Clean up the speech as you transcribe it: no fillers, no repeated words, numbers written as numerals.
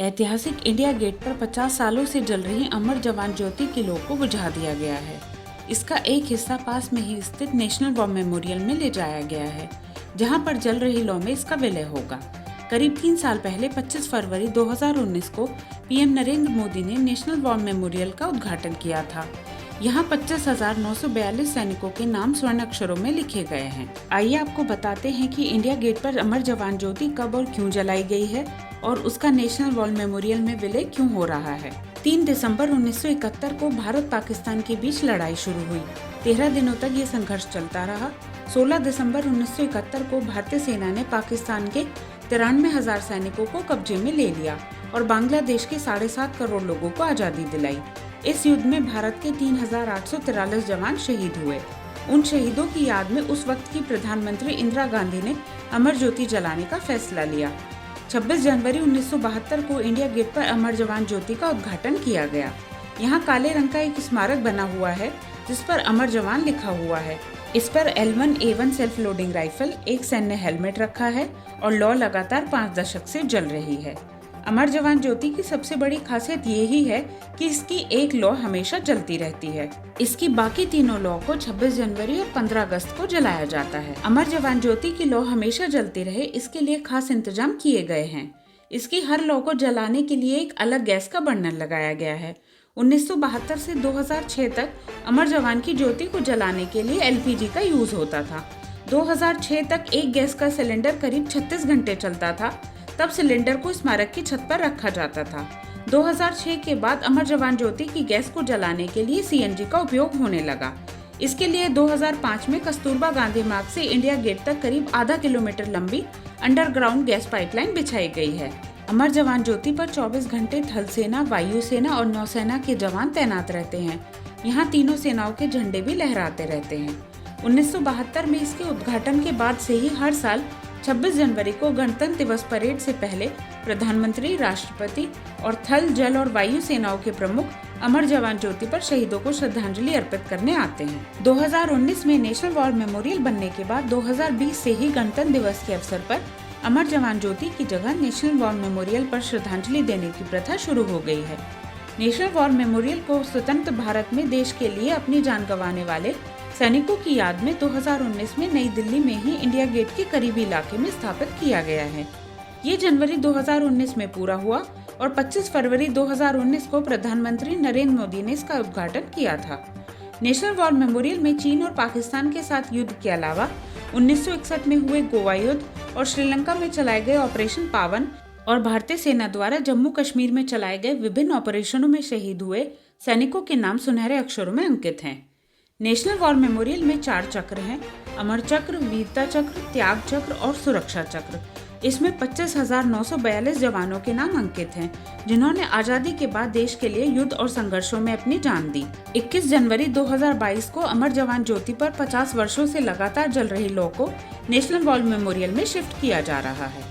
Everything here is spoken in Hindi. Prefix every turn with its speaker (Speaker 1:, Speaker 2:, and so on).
Speaker 1: ऐतिहासिक इंडिया गेट पर 50 सालों से जल रही अमर जवान ज्योति की लौ को बुझा दिया गया है। इसका एक हिस्सा पास में ही स्थित नेशनल वॉर मेमोरियल में ले जाया गया है, जहां पर जल रही लौ में इसका विलय होगा। करीब 3 साल पहले 25 फरवरी 2019 को पीएम नरेंद्र मोदी ने नेशनल वॉर मेमोरियल का उद्घाटन किया था। यहाँ 25,942 सैनिकों के नाम स्वर्ण अक्षरों में लिखे गए हैं। आइए आपको बताते हैं कि इंडिया गेट पर अमर जवान ज्योति कब और क्यों जलाई गई है और उसका नेशनल वॉर मेमोरियल में विलय क्यों हो रहा है। 3 दिसंबर 1971 को भारत पाकिस्तान के बीच लड़ाई शुरू हुई। 13 दिनों तक ये संघर्ष चलता रहा। 16 दिसंबर 1971 को भारतीय सेना ने पाकिस्तान के 93,000 सैनिकों को कब्जे में ले लिया और बांग्लादेश के 7.5 करोड़ लोगों को आज़ादी दिलाई। इस युद्ध में भारत के 3,843 जवान शहीद हुए। उन शहीदों की याद में उस वक्त की प्रधानमंत्री इंदिरा गांधी ने अमर ज्योति जलाने का फैसला लिया। 26 जनवरी 1972 को इंडिया गेट पर अमर जवान ज्योति का उद्घाटन किया गया। यहाँ काले रंग का एक स्मारक बना हुआ है जिस पर अमर जवान लिखा हुआ है। इस पर L1A1 सेल्फ लोडिंग राइफल, एक सैन्य हेलमेट रखा है और लौ लगातार 5 दशक से जल रही है। अमर जवान ज्योति की सबसे बड़ी खासियत यही है कि इसकी एक लौ हमेशा जलती रहती है। इसकी बाकी तीनों लौ को 26 जनवरी और 15 अगस्त को जलाया जाता है। अमर जवान ज्योति की लौ हमेशा जलती रहे, इसके लिए खास इंतजाम किए गए हैं। इसकी हर लौ को जलाने के लिए एक अलग गैस का बर्नर लगाया गया है। 1972 से 2006 तक अमर जवान की ज्योति को जलाने के लिए LPG का यूज होता था। 2006 तक एक गैस का सिलेंडर करीब 36 घंटे चलता था। तब सिलेंडर को स्मारक की छत पर रखा जाता था। 2006 के बाद अमर जवान ज्योति की गैस को जलाने के लिए CNG का उपयोग होने लगा। इसके लिए 2005 में कस्तूरबा गांधी मार्ग से इंडिया गेट तक करीब आधा किलोमीटर लंबी अंडरग्राउंड गैस पाइपलाइन बिछाई गई है। अमर जवान ज्योति पर 24 घंटे थल सेना, वायु सेना और नौसेना के जवान तैनात रहते हैं। यहाँ तीनों सेनाओं के झंडे भी लहराते रहते हैं। 1972 में इसके उद्घाटन के बाद से ही हर साल 26 जनवरी को गणतंत्र दिवस परेड से पहले प्रधानमंत्री, राष्ट्रपति और थल, जल और वायु सेनाओं के प्रमुख अमर जवान ज्योति पर शहीदों को श्रद्धांजलि अर्पित करने आते हैं। 2019 में नेशनल वॉर मेमोरियल बनने के बाद 2020 से ही गणतंत्र दिवस के अवसर पर अमर जवान ज्योति की जगह नेशनल वॉर मेमोरियल पर श्रद्धांजलि देने की प्रथा शुरू हो गई है। नेशनल वॉर मेमोरियल को स्वतंत्र भारत में देश के लिए अपनी जान गंवाने वाले सैनिकों की याद में 2019 में नई दिल्ली में ही इंडिया गेट के करीबी इलाके में स्थापित किया गया है। ये जनवरी 2019 में पूरा हुआ और 25 फरवरी 2019 को प्रधानमंत्री नरेंद्र मोदी ने इसका उद्घाटन किया था। नेशनल वॉर मेमोरियल में चीन और पाकिस्तान के साथ युद्ध के अलावा 1961 में हुए गोवा युद्ध और श्रीलंका में चलाए गए ऑपरेशन पावन और भारतीय सेना द्वारा जम्मू कश्मीर में चलाए गए विभिन्न ऑपरेशनों में शहीद हुए सैनिकों के नाम सुनहरे अक्षरों में अंकित हैं। नेशनल वॉर मेमोरियल में 4 चक्र हैं: अमर चक्र, वीरता चक्र, त्याग चक्र और सुरक्षा चक्र। इसमें 25,942 जवानों के नाम अंकित हैं, जिन्होंने आज़ादी के बाद देश के लिए युद्ध और संघर्षों में अपनी जान दी। 21 जनवरी 2022 को अमर जवान ज्योति पर 50 वर्षों से लगातार जल रही लौ को नेशनल वॉर मेमोरियल में शिफ्ट किया जा रहा है।